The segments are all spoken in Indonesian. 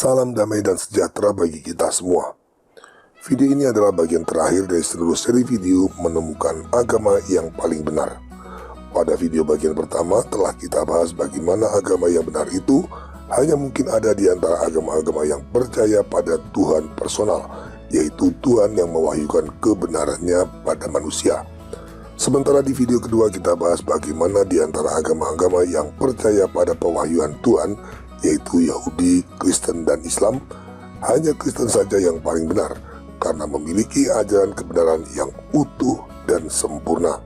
Salam damai dan sejahtera bagi kita semua. Video ini adalah bagian terakhir dari seluruh seri video menemukan agama yang paling benar. Pada video bagian pertama telah kita bahas bagaimana agama yang benar itu hanya mungkin ada di antara agama-agama yang percaya pada Tuhan personal, yaitu Tuhan yang mewahyukan kebenarannya pada manusia. Sementara di video kedua kita bahas bagaimana di antara agama-agama yang percaya pada pewahyuan Tuhan, yaitu Yahudi, Kristen, dan Islam, hanya Kristen saja yang paling benar karena memiliki ajaran kebenaran yang utuh dan sempurna.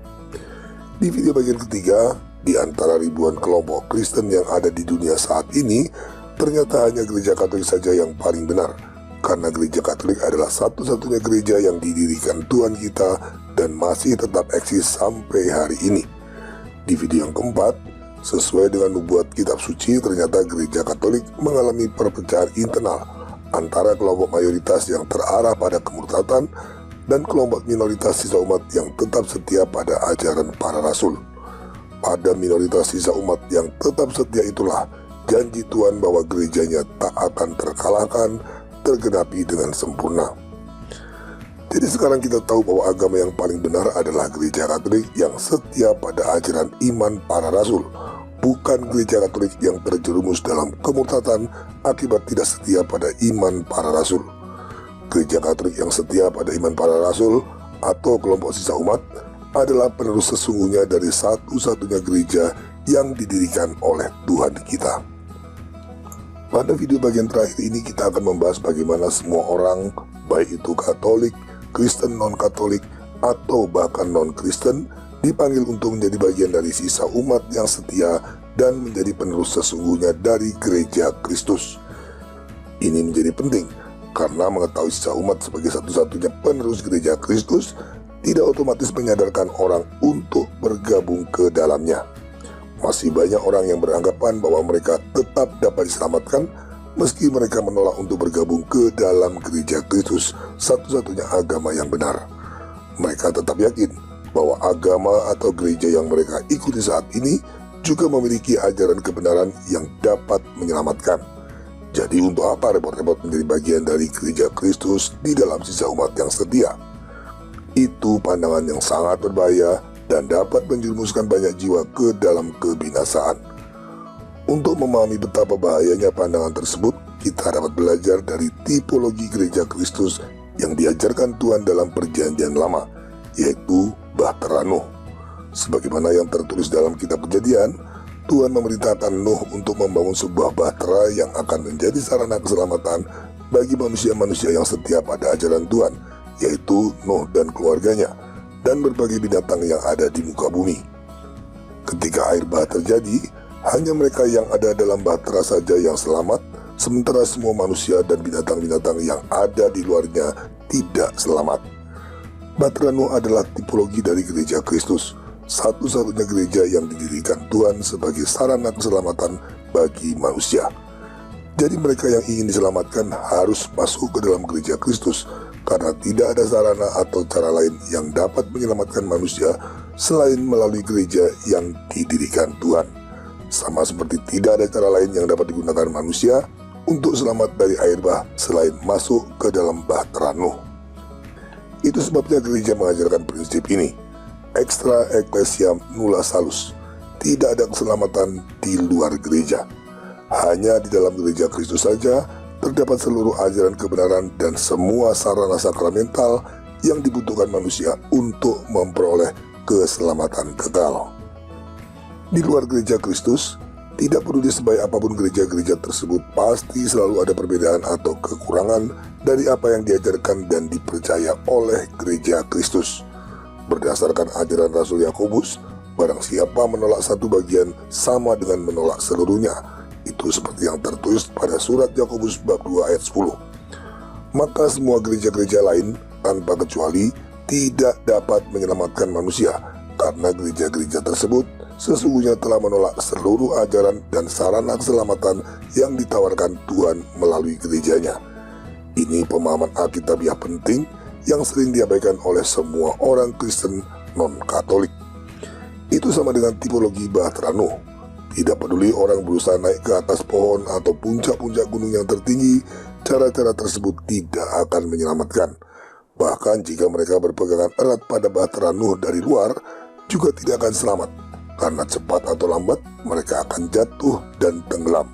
Di video bagian ketiga, di antara ribuan kelompok Kristen yang ada di dunia saat ini, ternyata hanya gereja Katolik saja yang paling benar, karena gereja Katolik adalah satu-satunya gereja yang didirikan Tuhan kita dan masih tetap eksis sampai hari ini. Di video yang keempat, sesuai dengan nubuat kitab suci, ternyata gereja Katolik mengalami perpecahan internal antara kelompok mayoritas yang terarah pada kemurtatan dan kelompok minoritas sisa umat yang tetap setia pada ajaran para rasul. Pada minoritas sisa umat yang tetap setia itulah janji Tuhan bahwa gerejanya tak akan terkalahkan tergenapi dengan sempurna. Jadi sekarang kita tahu bahwa agama yang paling benar adalah gereja Katolik yang setia pada ajaran iman para rasul, bukan gereja Katolik yang terjerumus dalam kemurtatan akibat tidak setia pada iman para rasul. Gereja Katolik yang setia pada iman para rasul atau kelompok sisa umat adalah penerus sesungguhnya dari satu-satunya gereja yang didirikan oleh Tuhan kita. Pada video bagian terakhir ini kita akan membahas bagaimana semua orang, baik itu Katolik, Kristen non-Katolik, atau bahkan non-Kristen, dipanggil untuk menjadi bagian dari sisa umat yang setia dan menjadi penerus sesungguhnya dari gereja Kristus. Ini menjadi penting karena mengetahui sisa umat sebagai satu-satunya penerus gereja Kristus tidak otomatis menyadarkan orang untuk bergabung ke dalamnya. Masih banyak orang yang beranggapan bahwa mereka tetap dapat diselamatkan meski mereka menolak untuk bergabung ke dalam gereja Kristus, satu-satunya agama yang benar. Mereka tetap yakin bahwa agama atau gereja yang mereka ikuti saat ini juga memiliki ajaran kebenaran yang dapat menyelamatkan. Jadi untuk apa repot-repot menjadi bagian dari gereja Kristus di dalam sisa umat yang setia? Itu pandangan yang sangat berbahaya dan dapat menjerumuskan banyak jiwa ke dalam kebinasaan. Untuk memahami betapa bahayanya pandangan tersebut, kita dapat belajar dari tipologi gereja Kristus yang diajarkan Tuhan dalam perjanjian lama, yaitu Bahtera Nuh. Sebagaimana yang tertulis dalam kitab Kejadian, Tuhan memerintahkan Nuh untuk membangun sebuah bahtera yang akan menjadi sarana keselamatan bagi manusia-manusia yang setia pada ajaran Tuhan, yaitu Nuh dan keluarganya, dan berbagai binatang yang ada di muka bumi. Ketika air bah terjadi, hanya mereka yang ada dalam bahtera saja yang selamat, sementara semua manusia dan binatang-binatang yang ada di luarnya tidak selamat. Bahtera Nuh adalah tipologi dari gereja Kristus, satu-satunya gereja yang didirikan Tuhan sebagai sarana keselamatan bagi manusia. Jadi mereka yang ingin diselamatkan harus masuk ke dalam gereja Kristus, karena tidak ada sarana atau cara lain yang dapat menyelamatkan manusia selain melalui gereja yang didirikan Tuhan. Sama seperti tidak ada cara lain yang dapat digunakan manusia untuk selamat dari air bah selain masuk ke dalam bahtera Nuh. Itu sebabnya gereja mengajarkan prinsip ini. Extra ecclesia nulla salus. Tidak ada keselamatan di luar gereja. Hanya di dalam gereja Kristus saja terdapat seluruh ajaran kebenaran dan semua sarana sakramental yang dibutuhkan manusia untuk memperoleh keselamatan kekal. Di luar gereja Kristus, tidak peduli sebaik apapun gereja-gereja tersebut, pasti selalu ada perbedaan atau kekurangan dari apa yang diajarkan dan dipercaya oleh gereja Kristus. Berdasarkan ajaran Rasul Yakobus, barang siapa menolak satu bagian sama dengan menolak seluruhnya. Itu seperti yang tertulis pada surat Yakobus bab 2 ayat 10. Maka semua gereja-gereja lain tanpa kecuali tidak dapat menyelamatkan manusia, karena gereja-gereja tersebut sesungguhnya telah menolak seluruh ajaran dan sarana keselamatan yang ditawarkan Tuhan melalui gerejanya. Ini pemahaman Alkitabiah penting yang sering diabaikan oleh semua orang Kristen non-Katolik. Itu sama dengan tipologi Bahtera Nuh. Tidak peduli orang berusaha naik ke atas pohon atau puncak-puncak gunung yang tertinggi, cara-cara tersebut tidak akan menyelamatkan. Bahkan jika mereka berpegangan erat pada bahtera Nuh dari luar, juga tidak akan selamat. Karena cepat atau lambat, mereka akan jatuh dan tenggelam.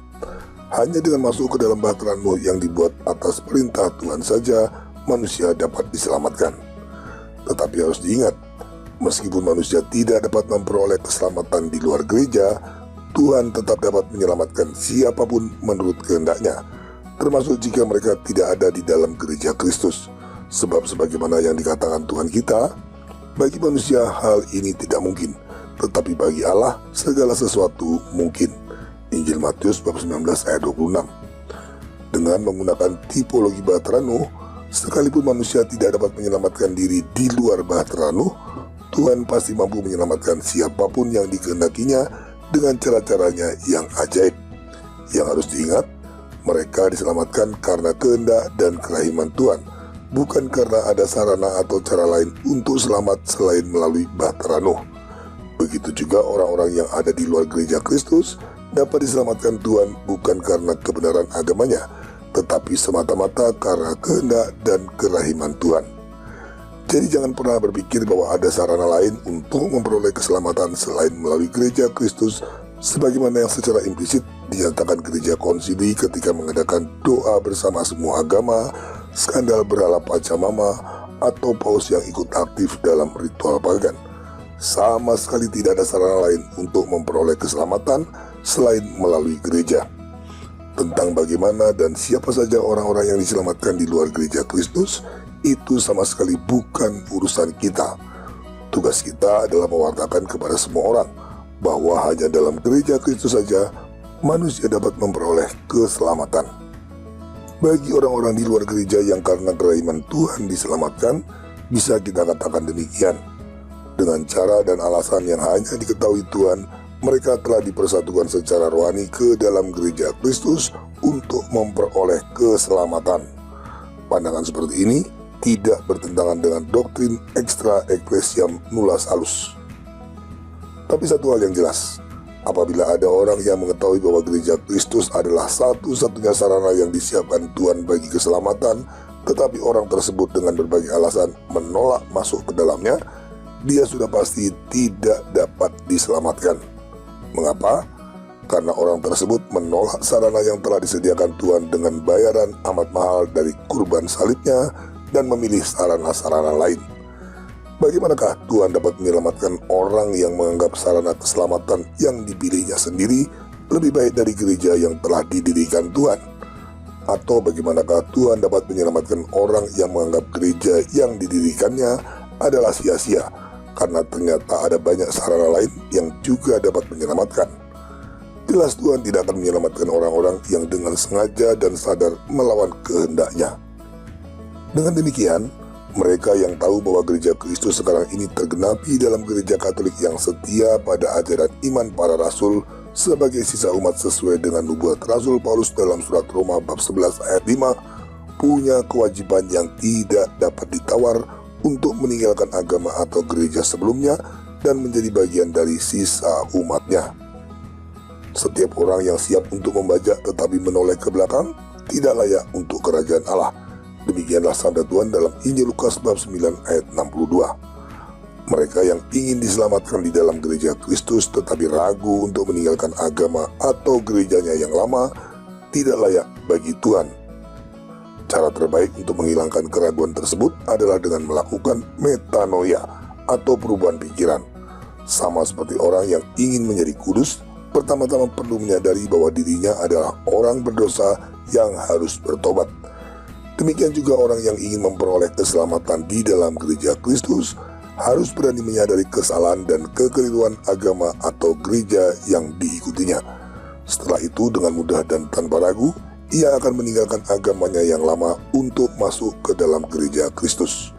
Hanya dengan masuk ke dalam bahtera Nuh yang dibuat atas perintah Tuhan saja, manusia dapat diselamatkan. Tetapi harus diingat, meskipun manusia tidak dapat memperoleh keselamatan di luar gereja, Tuhan tetap dapat menyelamatkan siapapun menurut kehendaknya, termasuk jika mereka tidak ada di dalam gereja Kristus. Sebab sebagaimana yang dikatakan Tuhan kita, bagi manusia hal ini tidak mungkin, tetapi bagi Allah segala sesuatu mungkin. Injil Matius bab 19 ayat 26. Dengan menggunakan tipologi bahtera Nuh, sekalipun manusia tidak dapat menyelamatkan diri di luar bahtera Nuh, Tuhan pasti mampu menyelamatkan siapapun yang dikehendakinya dengan cara-caranya yang ajaib. Yang harus diingat, mereka diselamatkan karena kehendak dan kerahiman Tuhan, bukan karena ada sarana atau cara lain untuk selamat selain melalui bahtera Nuh. Begitu juga orang-orang yang ada di luar gereja Kristus dapat diselamatkan Tuhan bukan karena kebenaran agamanya, tetapi semata-mata karena kehendak dan kerahiman Tuhan. Jadi jangan pernah berpikir bahwa ada sarana lain untuk memperoleh keselamatan selain melalui gereja Kristus, sebagaimana yang secara implisit dinyatakan gereja konsili ketika mengadakan doa bersama semua agama, skandal berhala Pachamama, atau paus yang ikut aktif dalam ritual pagan. Sama sekali tidak ada sarana lain untuk memperoleh keselamatan selain melalui gereja. Tentang bagaimana dan siapa saja orang-orang yang diselamatkan di luar gereja Kristus, itu sama sekali bukan urusan kita. Tugas kita adalah mewartakan kepada semua orang bahwa hanya dalam gereja Kristus saja manusia dapat memperoleh keselamatan. Bagi orang-orang di luar gereja yang karena kerahiman Tuhan diselamatkan, bisa kita katakan demikian. Dengan cara dan alasan yang hanya diketahui Tuhan, mereka telah dipersatukan secara rohani ke dalam gereja Kristus untuk memperoleh keselamatan. Pandangan seperti ini tidak bertentangan dengan doktrin extra ecclesiam nullas salus. Tapi satu hal yang jelas, apabila ada orang yang mengetahui bahwa gereja Kristus adalah satu-satunya sarana yang disiapkan Tuhan bagi keselamatan, tetapi orang tersebut dengan berbagai alasan menolak masuk ke dalamnya, dia sudah pasti tidak dapat diselamatkan. Mengapa? Karena orang tersebut menolak sarana yang telah disediakan Tuhan dengan bayaran amat mahal dari kurban salibnya dan memilih sarana-sarana lain. Bagaimanakah Tuhan dapat menyelamatkan orang yang menganggap sarana keselamatan yang dipilihnya sendiri lebih baik dari gereja yang telah didirikan Tuhan? Atau bagaimanakah Tuhan dapat menyelamatkan orang yang menganggap gereja yang didirikannya adalah sia-sia karena ternyata ada banyak sarana lain yang juga dapat menyelamatkan? Jelas Tuhan tidak akan menyelamatkan orang-orang yang dengan sengaja dan sadar melawan kehendaknya. Dengan demikian, mereka yang tahu bahwa gereja Kristus sekarang ini tergenapi dalam gereja Katolik yang setia pada ajaran iman para rasul sebagai sisa umat sesuai dengan nubuat Rasul Paulus dalam surat Roma bab 11 ayat 5, punya kewajiban yang tidak dapat ditawar untuk meninggalkan agama atau gereja sebelumnya dan menjadi bagian dari sisa umatnya. Setiap orang yang siap untuk membajak tetapi menoleh ke belakang tidak layak untuk kerajaan Allah. Demikianlah sabda Tuhan dalam Injil Lukas bab 9 ayat 62. Mereka yang ingin diselamatkan di dalam gereja Kristus tetapi ragu untuk meninggalkan agama atau gerejanya yang lama tidak layak bagi Tuhan. Cara terbaik untuk menghilangkan keraguan tersebut adalah dengan melakukan metanoia atau perubahan pikiran. Sama seperti orang yang ingin menjadi kudus, pertama-tama perlu menyadari bahwa dirinya adalah orang berdosa yang harus bertobat. Demikian juga orang yang ingin memperoleh keselamatan di dalam gereja Kristus harus berani menyadari kesalahan dan kekeliruan agama atau gereja yang diikutinya. Setelah itu dengan mudah dan tanpa ragu, ia akan meninggalkan agamanya yang lama untuk masuk ke dalam gereja Kristus.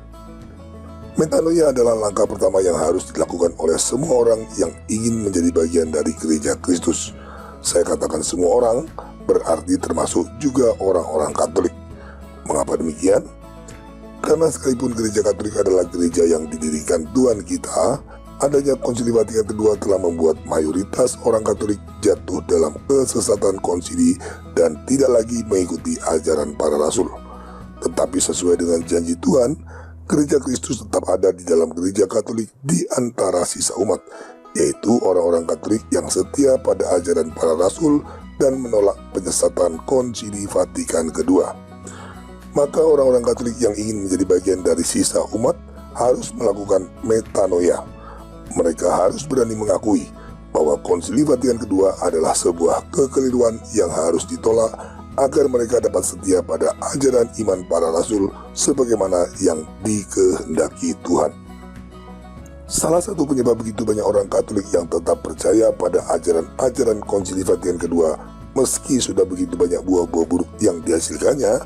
Metanoia adalah langkah pertama yang harus dilakukan oleh semua orang yang ingin menjadi bagian dari gereja Kristus. Saya katakan semua orang, berarti termasuk juga orang-orang Katolik. Mengapa demikian? Karena sekalipun gereja Katolik adalah gereja yang didirikan Tuhan kita, Adanya Konsili Vatikan II telah membuat mayoritas orang Katolik jatuh dalam kesesatan konsili dan tidak lagi mengikuti ajaran para rasul. Tetapi sesuai dengan janji Tuhan, Gereja Kristus tetap ada di dalam Gereja Katolik di antara sisa umat, yaitu orang-orang Katolik yang setia pada ajaran para rasul dan menolak penyesatan Konsili Vatikan II. Maka orang-orang Katolik yang ingin menjadi bagian dari sisa umat harus melakukan metanoia. Mereka harus berani mengakui bahwa Konsili Vatikan II adalah sebuah kekeliruan yang harus ditolak agar mereka dapat setia pada ajaran iman para rasul sebagaimana yang dikehendaki Tuhan. Salah satu penyebab begitu banyak orang Katolik yang tetap percaya pada ajaran-ajaran Konsili Vatikan II meski sudah begitu banyak buah-buah buruk yang dihasilkannya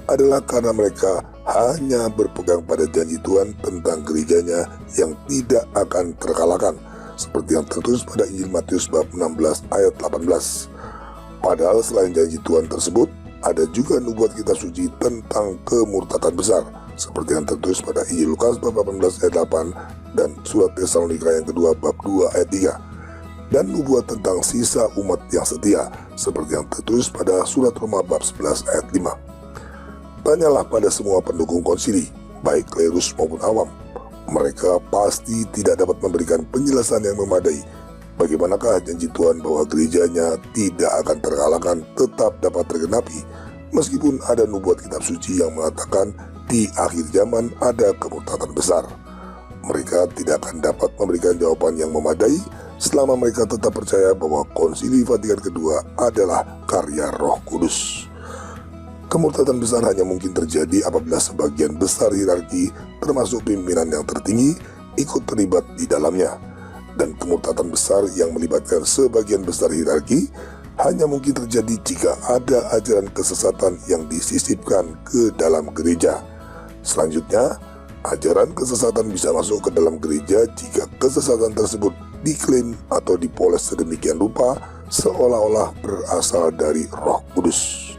adalah karena mereka hanya berpegang pada janji Tuhan tentang gerejanya yang tidak akan terkalahkan, seperti yang tertulis pada Injil Matius bab 16 ayat 18. Padahal selain janji Tuhan tersebut, ada juga nubuat kitab suci tentang kemurtatan besar, seperti yang tertulis pada Injil Lukas bab 18 ayat 8 dan surat Tesalonika yang kedua bab 2 ayat 3. Dan nubuat tentang sisa umat yang setia, seperti yang tertulis pada surat Roma bab 11 ayat 5. Tanyalah pada semua pendukung konsili, baik klerus maupun awam. Mereka pasti tidak dapat memberikan penjelasan yang memadai bagaimanakah janji Tuhan bahwa gerejanya tidak akan terkalahkan tetap dapat tergenapi, meskipun ada nubuat kitab suci yang mengatakan di akhir zaman ada kemurtatan besar. Mereka tidak akan dapat memberikan jawaban yang memadai selama mereka tetap percaya bahwa Konsili Vatikan II adalah karya Roh Kudus. Kemurtatan besar hanya mungkin terjadi apabila sebagian besar hierarki, termasuk pimpinan yang tertinggi, ikut terlibat di dalamnya. Dan kemurtatan besar yang melibatkan sebagian besar hierarki hanya mungkin terjadi jika ada ajaran kesesatan yang disisipkan ke dalam gereja. Selanjutnya, ajaran kesesatan bisa masuk ke dalam gereja jika kesesatan tersebut diklaim atau dipoles sedemikian rupa seolah-olah berasal dari Roh Kudus.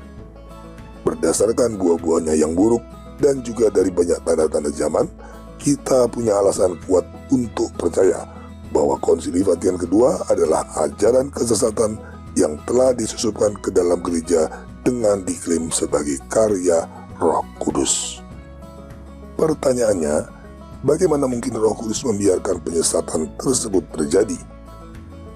Berdasarkan buah-buahnya yang buruk dan juga dari banyak tanda-tanda zaman, kita punya alasan kuat untuk percaya bahwa Konsili Vatikan II adalah ajaran kesesatan yang telah disusupkan ke dalam gereja dengan diklaim sebagai karya Roh Kudus. Pertanyaannya, bagaimana mungkin Roh Kudus membiarkan penyesatan tersebut terjadi?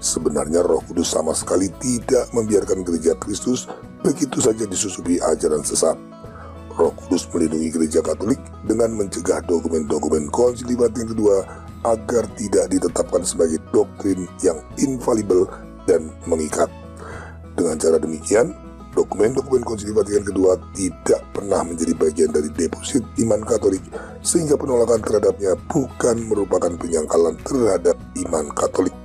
Sebenarnya Roh Kudus sama sekali tidak membiarkan gereja Kristus begitu saja disusupi ajaran sesat. Roh Kudus melindungi gereja Katolik dengan mencegah dokumen-dokumen Konsili Vatikan II agar tidak ditetapkan sebagai doktrin yang infalibel dan mengikat. Dengan cara demikian, dokumen-dokumen Konsili Vatikan II tidak pernah menjadi bagian dari deposit iman Katolik, sehingga penolakan terhadapnya bukan merupakan penyangkalan terhadap iman Katolik.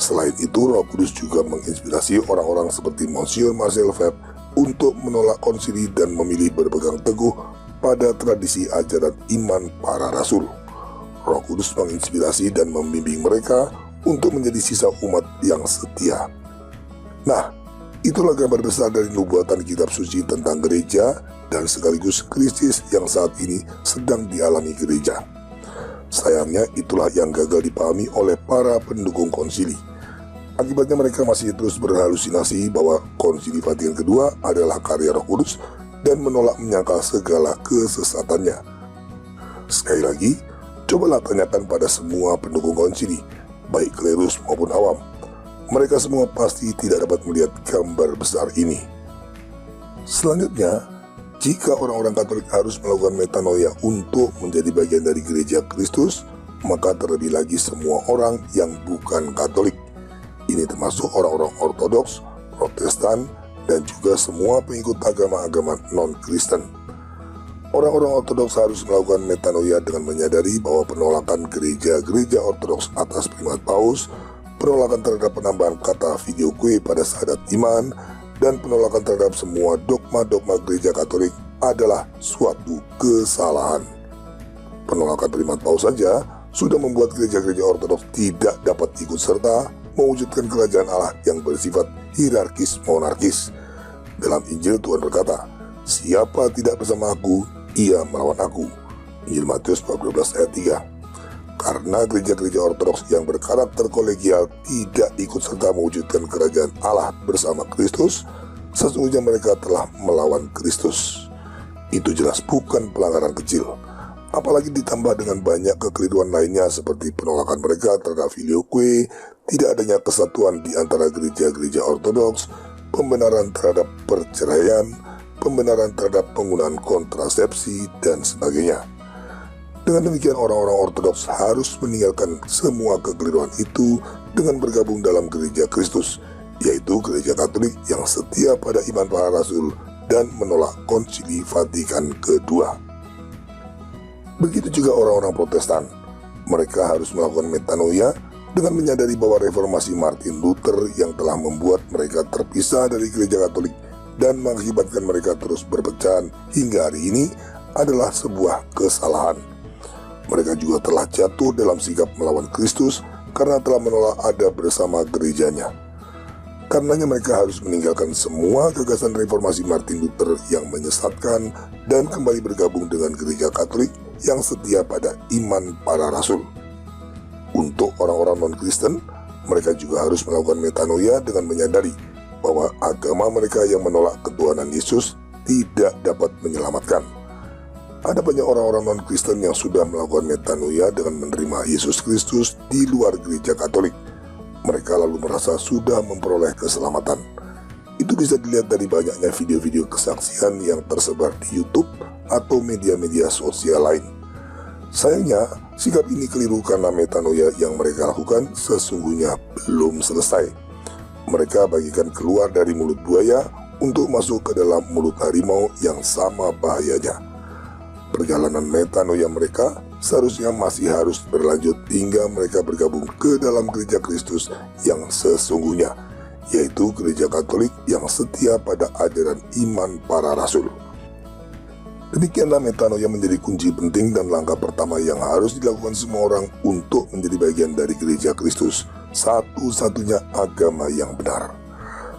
Selain itu, Roh Kudus juga menginspirasi orang-orang seperti Monsieur Marcel Fabre untuk menolak konsili dan memilih berpegang teguh pada tradisi ajaran iman para rasul. Roh Kudus menginspirasi dan membimbing mereka untuk menjadi sisa umat yang setia. Nah, itulah gambar besar dari nubuatan kitab suci tentang gereja dan sekaligus krisis yang saat ini sedang dialami gereja. Sayangnya itulah yang gagal dipahami oleh para pendukung konsili. Akibatnya mereka masih terus berhalusinasi bahwa Konsili Vatikan II adalah karya Roh Kudus dan menolak menyangkal segala kesesatannya. Sekali lagi, cobalah tanyakan pada semua pendukung konsili, baik klerus maupun awam. Mereka semua pasti tidak dapat melihat gambar besar ini. Selanjutnya, jika orang-orang Katolik harus melakukan metanoia untuk menjadi bagian dari gereja Kristus, maka terlebih lagi semua orang yang bukan Katolik. Ini termasuk orang-orang Ortodoks, Protestan, dan juga semua pengikut agama-agama non-Kristen. Orang-orang Ortodoks harus melakukan metanoia dengan menyadari bahwa penolakan gereja-gereja Ortodoks atas Primat Paus, penolakan terhadap penambahan kata filioque pada syahadat iman, dan penolakan terhadap semua dogma-dogma gereja Katolik adalah suatu kesalahan. Penolakan Primat Paus saja sudah membuat gereja-gereja Ortodoks tidak dapat ikut serta mewujudkan kerajaan Allah yang bersifat hierarkis monarkis. Dalam Injil Tuhan berkata, "Siapa tidak bersama aku, ia melawan aku." Injil Matius 12 ayat 3. karena gereja-gereja ortodoks yang berkarakter kolegial tidak ikut serta mewujudkan kerajaan Allah bersama Kristus, sesungguhnya mereka telah melawan Kristus. Itu jelas bukan pelanggaran kecil. Apalagi ditambah dengan banyak kekeliruan lainnya seperti penolakan mereka terhadap filioque, tidak adanya kesatuan di antara gereja-gereja ortodoks, pembenaran terhadap perceraian, pembenaran terhadap penggunaan kontrasepsi, dan sebagainya. Dengan demikian orang-orang ortodoks harus meninggalkan semua kekeliruan itu dengan bergabung dalam gereja Kristus, yaitu gereja Katolik yang setia pada iman para rasul dan menolak Konsili Vatikan II. Begitu juga orang-orang Protestan, mereka harus melakukan metanoia dengan menyadari bahwa reformasi Martin Luther yang telah membuat mereka terpisah dari gereja Katolik dan mengakibatkan mereka terus berpecahan hingga hari ini adalah sebuah kesalahan. Mereka juga telah jatuh dalam sikap melawan Kristus karena telah menolak ada bersama gerejanya. Karenanya mereka harus meninggalkan semua gagasan reformasi Martin Luther yang menyesatkan dan kembali bergabung dengan gereja Katolik yang setia pada iman para rasul. Untuk orang-orang non-Kristen, mereka juga harus melakukan metanoia dengan menyadari bahwa agama mereka yang menolak ketuhanan Yesus tidak dapat menyelamatkan. Ada banyak orang-orang non-Kristen yang sudah melakukan metanoia dengan menerima Yesus Kristus di luar gereja Katolik. Mereka lalu merasa sudah memperoleh keselamatan. Itu bisa dilihat dari banyaknya video-video kesaksian yang tersebar di YouTube atau media-media sosial lain. Sayangnya, sikap ini keliru karena metanoia yang mereka lakukan sesungguhnya belum selesai. Mereka bagikan keluar dari mulut buaya untuk masuk ke dalam mulut harimau yang sama bahayanya. Perjalanan metanoia mereka seharusnya masih harus berlanjut hingga mereka bergabung ke dalam gereja Kristus yang sesungguhnya, yaitu gereja Katolik yang setia pada ajaran iman para rasul. Demikianlah metanoia menjadi kunci penting dan langkah pertama yang harus dilakukan semua orang untuk menjadi bagian dari gereja Kristus, satu-satunya agama yang benar.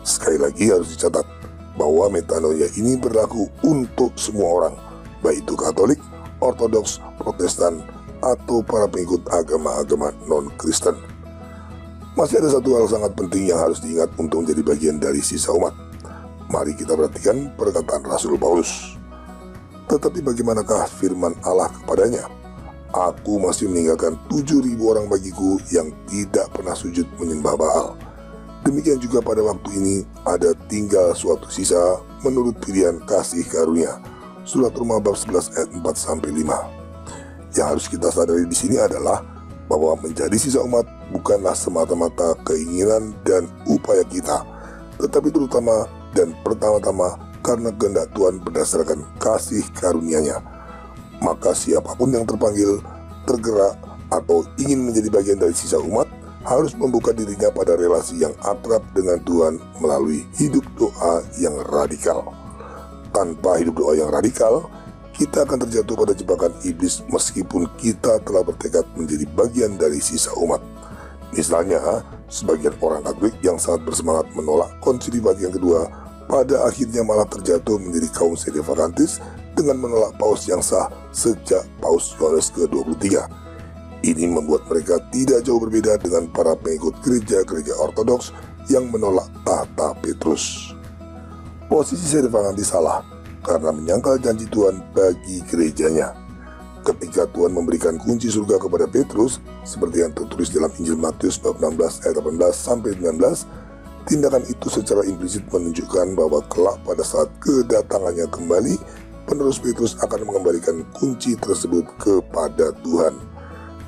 Sekali lagi harus dicatat bahwa metanoia ini berlaku untuk semua orang, baik itu Katolik, Ortodoks, Protestan, atau para pengikut agama-agama non-Kristen. Masih ada satu hal sangat penting yang harus diingat untuk menjadi bagian dari sisa umat. Mari kita perhatikan perkataan Rasul Paulus. Tetapi bagaimanakah firman Allah kepadanya? Aku masih meninggalkan 7.000 orang bagiku yang tidak pernah sujud menyembah Baal. Demikian juga pada waktu ini ada tinggal suatu sisa menurut pilihan kasih karunia. Surat Roma bab 11 ayat 4-5. Yang harus kita sadari di sini adalah bahwa menjadi sisa umat bukanlah semata-mata keinginan dan upaya kita, tetapi terutama dan pertama-tama karena kehendak Tuhan berdasarkan kasih karunia-Nya. Maka siapapun yang terpanggil, tergerak, atau ingin menjadi bagian dari sisa umat harus membuka dirinya pada relasi yang akrab dengan Tuhan melalui hidup doa yang radikal. Tanpa hidup doa yang radikal, kita akan terjatuh pada jebakan iblis meskipun kita telah bertekad menjadi bagian dari sisa umat. Misalnya, sebagian orang Katolik yang sangat bersemangat menolak Konsili Vatikan II pada akhirnya malah terjatuh menjadi kaum sedevakantis dengan menolak paus yang sah sejak Paus Yohanes ke-23. Ini membuat mereka tidak jauh berbeda dengan para pengikut gereja-gereja ortodoks yang menolak tahta Petrus. Posisi sedevakantis salah karena menyangkal janji Tuhan bagi gerejanya. Ketika Tuhan memberikan kunci surga kepada Petrus, seperti yang tertulis dalam Injil Matius bab 16 ayat 18-19, tindakan itu secara implisit menunjukkan bahwa kelak pada saat kedatangannya kembali, penerus Petrus akan mengembalikan kunci tersebut kepada Tuhan.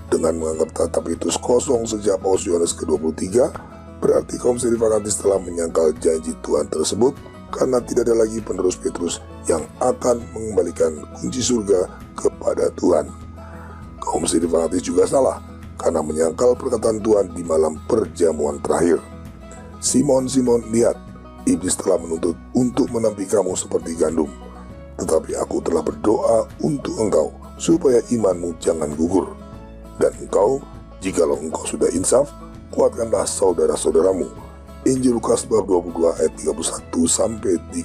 Dengan menganggap tahta Petrus kosong sejak Paus Yohanes ke-23, berarti kaum sedevakantis telah menyangkal janji Tuhan tersebut karena tidak ada lagi penerus Petrus yang akan mengembalikan kunci surga kepada Tuhan. Kaum sedevakantis juga salah karena menyangkal perkataan Tuhan di malam perjamuan terakhir. Simon, Simon, lihat, iblis telah menuntut untuk menampi kamu seperti gandum. Tetapi aku telah berdoa untuk engkau, supaya imanmu jangan gugur. Dan engkau, jikalau engkau sudah insaf, kuatkanlah saudara-saudaramu. Injil Lukas bab 22 ayat 31-32.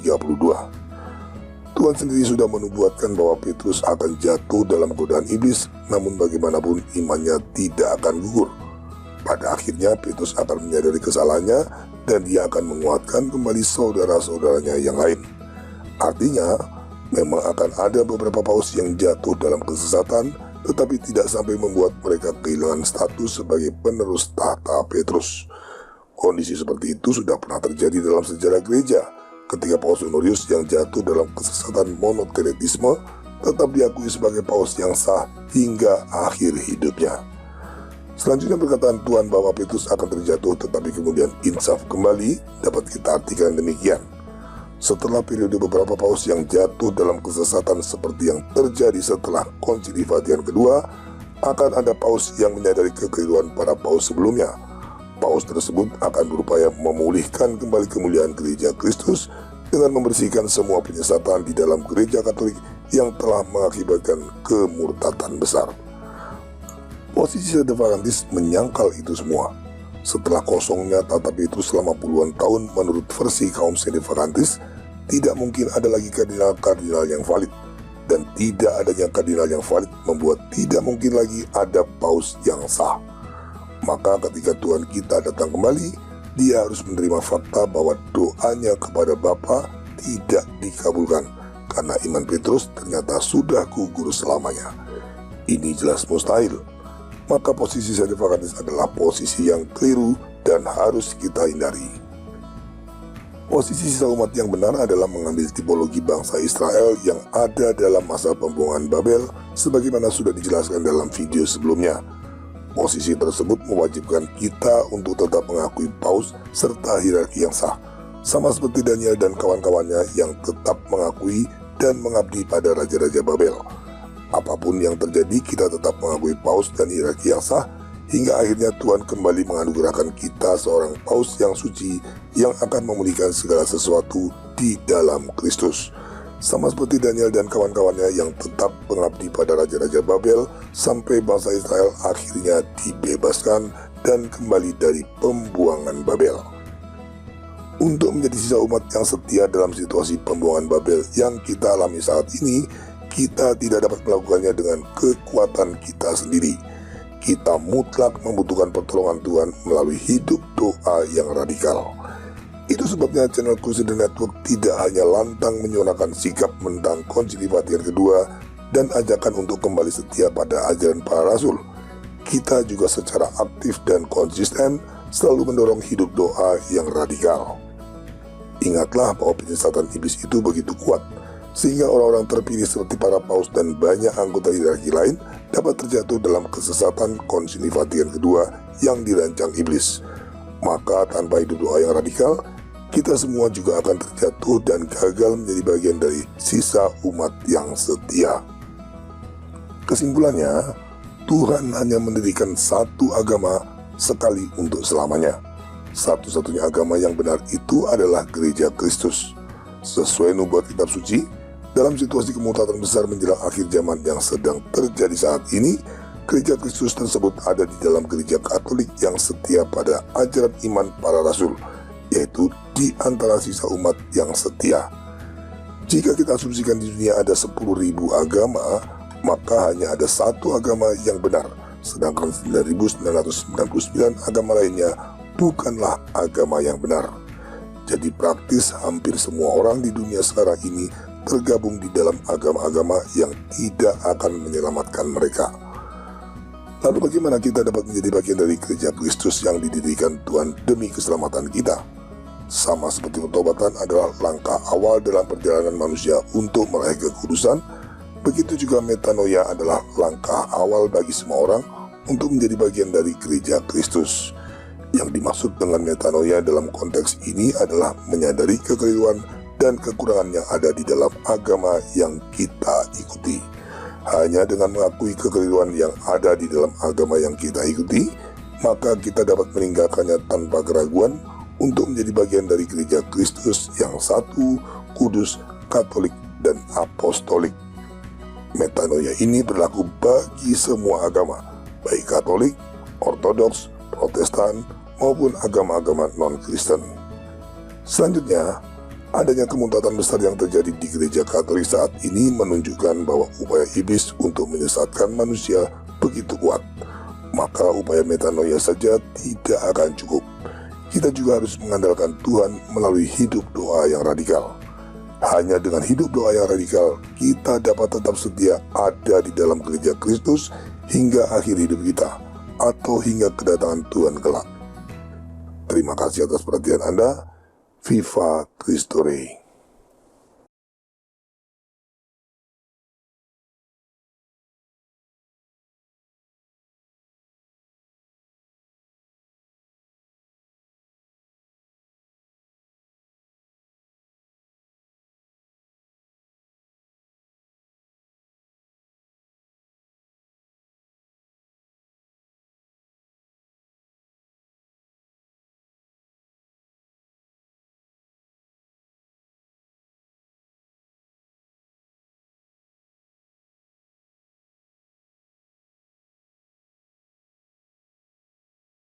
Tuhan sendiri sudah menubuatkan bahwa Petrus akan jatuh dalam godaan iblis, namun bagaimanapun imannya tidak akan gugur. Pada akhirnya Petrus akan menyadari kesalahannya dan dia akan menguatkan kembali saudara-saudaranya yang lain. Artinya, memang akan ada beberapa paus yang jatuh dalam kesesatan, tetapi tidak sampai membuat mereka kehilangan status sebagai penerus tahta Petrus. Kondisi seperti itu sudah pernah terjadi dalam sejarah gereja, ketika Paus Honorius yang jatuh dalam kesesatan monotenetisme tetap diakui sebagai paus yang sah hingga akhir hidupnya. Selanjutnya perkataan Tuhan bahwa Petrus akan terjatuh tetapi kemudian insaf kembali dapat kita artikan demikian. Setelah periode beberapa paus yang jatuh dalam kesesatan seperti yang terjadi setelah Konsili Vatikan kedua, akan ada paus yang menyadari kekeliruan para paus sebelumnya. Paus tersebut akan berupaya memulihkan kembali kemuliaan gereja Kristus dengan membersihkan semua penyesatan di dalam gereja Katolik yang telah mengakibatkan kemurtatan besar. Posisi Sedevacantis menyangkal itu semua. Setelah kosongnya tata Petrus selama puluhan tahun menurut versi kaum Sedevacantis, tidak mungkin ada lagi kardinal-kardinal yang valid, dan tidak adanya kardinal yang valid membuat tidak mungkin lagi ada paus yang sah. Maka ketika Tuhan kita datang kembali, dia harus menerima fakta bahwa doanya kepada Bapa tidak dikabulkan karena iman Petrus ternyata sudah gugur selamanya. Ini jelas mustahil. Maka posisi Sedevacantis adalah posisi yang keliru dan harus kita hindari. Posisi sisa umat yang benar adalah mengambil tipologi bangsa Israel yang ada dalam masa pembuangan Babel sebagaimana sudah dijelaskan dalam video sebelumnya. Posisi tersebut mewajibkan kita untuk tetap mengakui paus serta hierarki yang sah, sama seperti Daniel dan kawan-kawannya yang tetap mengakui dan mengabdi pada raja-raja Babel. Apapun yang terjadi, kita tetap mengakui paus dan hierarki yang sah, hingga akhirnya Tuhan kembali menganugerahkan kita seorang paus yang suci yang akan memulihkan segala sesuatu di dalam Kristus. Sama seperti Daniel dan kawan-kawannya yang tetap mengabdi pada raja-raja Babel sampai bangsa Israel akhirnya dibebaskan dan kembali dari pembuangan Babel. Untuk menjadi sisa umat yang setia dalam situasi pembuangan Babel yang kita alami saat ini, kita tidak dapat melakukannya dengan kekuatan kita sendiri. Kita mutlak membutuhkan pertolongan Tuhan melalui hidup doa yang radikal. Itu sebabnya channel Crusader Network tidak hanya lantang menyuarakan sikap menentang Konsili Vatikan kedua dan ajakan untuk kembali setia pada ajaran para rasul. Kita juga secara aktif dan konsisten selalu mendorong hidup doa yang radikal. Ingatlah bahwa penyesatan iblis itu begitu kuat, sehingga orang-orang terpilih seperti para paus dan banyak anggota hierarki lain dapat terjatuh dalam kesesatan Konsili Vatikan kedua yang dirancang iblis. Maka tanpa hidup doa yang radikal, kita semua juga akan terjatuh dan gagal menjadi bagian dari sisa umat yang setia. Kesimpulannya, Tuhan hanya mendirikan satu agama sekali untuk selamanya. Satu-satunya agama yang benar itu adalah gereja Kristus. Sesuai nubuat kitab suci, dalam situasi kemurtatan besar menjelang akhir zaman yang sedang terjadi saat ini, gereja Kristus tersebut ada di dalam gereja Katolik yang setia pada ajaran iman para rasul, yaitu di antara sisa umat yang setia. Jika kita asumsikan di dunia ada 10.000 agama, maka hanya ada satu agama yang benar, sedangkan 9.999 agama lainnya bukanlah agama yang benar. Jadi praktis hampir semua orang di dunia sekarang ini tergabung di dalam agama-agama yang tidak akan menyelamatkan mereka. Lalu bagaimana kita dapat menjadi bagian dari gereja Kristus yang didirikan Tuhan demi keselamatan kita? Sama seperti pertobatan adalah langkah awal dalam perjalanan manusia untuk meraih kekudusan, begitu juga metanoia adalah langkah awal bagi semua orang untuk menjadi bagian dari gereja Kristus. Yang dimaksud dengan metanoia dalam konteks ini adalah menyadari kekeliruan dan kekurangan yang ada di dalam agama yang kita ikuti. Hanya dengan mengakui kekeliruan yang ada di dalam agama yang kita ikuti, maka kita dapat meninggalkannya tanpa keraguan untuk menjadi bagian dari gereja Kristus yang satu, kudus, katolik, dan apostolik. Metanoia ini berlaku bagi semua agama, baik Katolik, Ortodoks, Protestan, maupun agama-agama non-Kristen. Selanjutnya, Adanya kemuntatan besar yang terjadi di gereja Katolik saat ini menunjukkan bahwa upaya iblis untuk menyesatkan manusia begitu kuat. Maka upaya metanoia saja tidak akan cukup. Kita juga harus mengandalkan Tuhan melalui hidup doa yang radikal. Hanya dengan hidup doa yang radikal, kita dapat tetap setia ada di dalam gereja Kristus hingga akhir hidup kita, atau hingga kedatangan Tuhan kelak. Terima kasih atas perhatian Anda. Viva Cristo Rey.